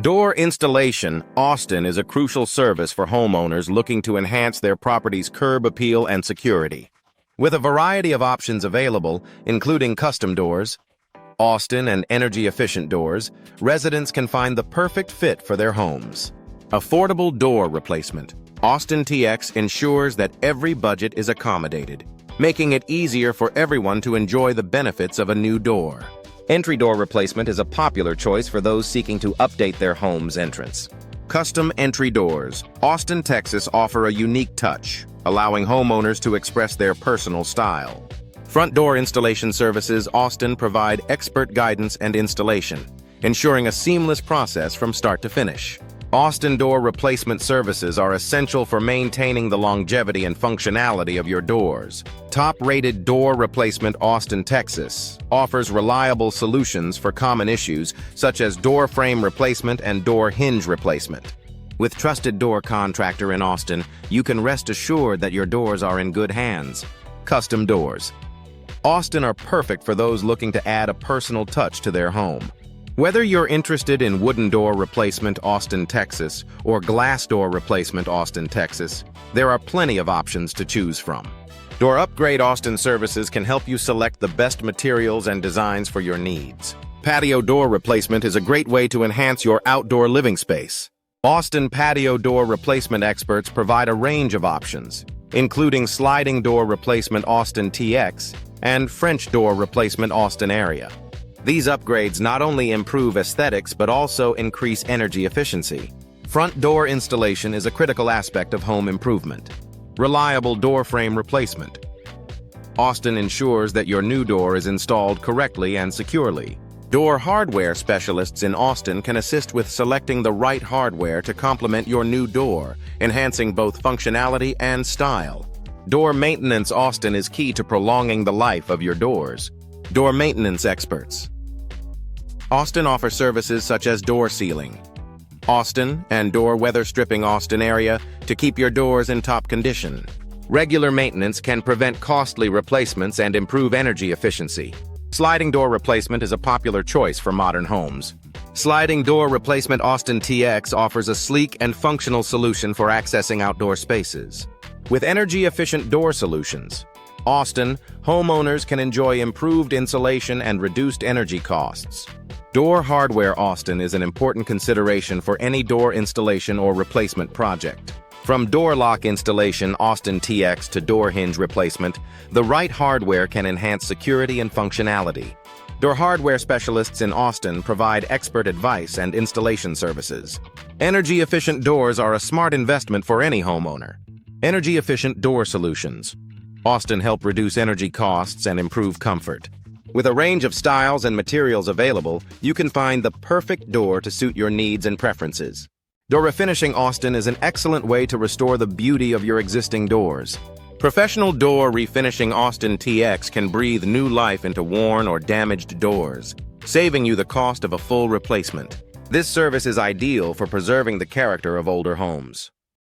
Door installation. Austin is a crucial service for homeowners looking to enhance their property's curb appeal and security. With a variety of options available, including custom doors, Austin and energy-efficient doors, residents can find the perfect fit for their homes. Affordable door replacement. Austin TX ensures that every budget is accommodated, making it easier for everyone to enjoy the benefits of a new door. Entry door replacement is a popular choice for those seeking to update their home's entrance. Custom entry doors. Austin, Texas offer a unique touch, allowing homeowners to express their personal style. Front door installation services. Austin provide expert guidance and installation, ensuring a seamless process from start to finish. Austin door replacement services are essential for maintaining the longevity and functionality of your doors. Top-rated door replacement. Austin, Texas offers reliable solutions for common issues such as door frame replacement and door hinge replacement. With trusted door contractor in Austin, you can rest assured that your doors are in good hands. Custom doors. Austin are perfect for those looking to add a personal touch to their home. Whether you're interested in wooden door replacement, Austin, Texas, or glass door replacement, Austin, Texas, there are plenty of options to choose from. Door Upgrade. Austin services can help you select the best materials and designs for your needs. Patio door replacement is a great way to enhance your outdoor living space. Austin patio door replacement experts provide a range of options, including sliding door replacement Austin TX and French door replacement Austin area. These upgrades not only improve aesthetics but also increase energy efficiency. Front door installation is a critical aspect of home improvement. Reliable door frame replacement. Austin ensures that your new door is installed correctly and securely. Door hardware specialists in Austin can assist with selecting the right hardware to complement your new door, enhancing both functionality and style. Door maintenance. Austin is key to prolonging the life of your doors. Door maintenance experts. Austin offers services such as door sealing, Austin, and door weather stripping Austin area to keep your doors in top condition. Regular maintenance can prevent costly replacements and improve energy efficiency. Sliding door replacement is a popular choice for modern homes. Sliding door replacement Austin TX offers a sleek and functional solution for accessing outdoor spaces. With energy-efficient door solutions, Austin, homeowners can enjoy improved insulation and reduced energy costs. Door hardware. Austin is an important consideration for any door installation or replacement project. From door lock installation Austin TX to door hinge replacement, the right hardware can enhance security and functionality. Door hardware specialists in Austin provide expert advice and installation services. Energy-efficient doors are a smart investment for any homeowner. Energy-efficient door solutions. Austin help reduce energy costs and improve comfort. With a range of styles and materials available, you can find the perfect door to suit your needs and preferences. Door refinishing. Austin is an excellent way to restore the beauty of your existing doors. Professional door refinishing. Austin TX can breathe new life into worn or damaged doors, saving you the cost of a full replacement. This service is ideal for preserving the character of older homes.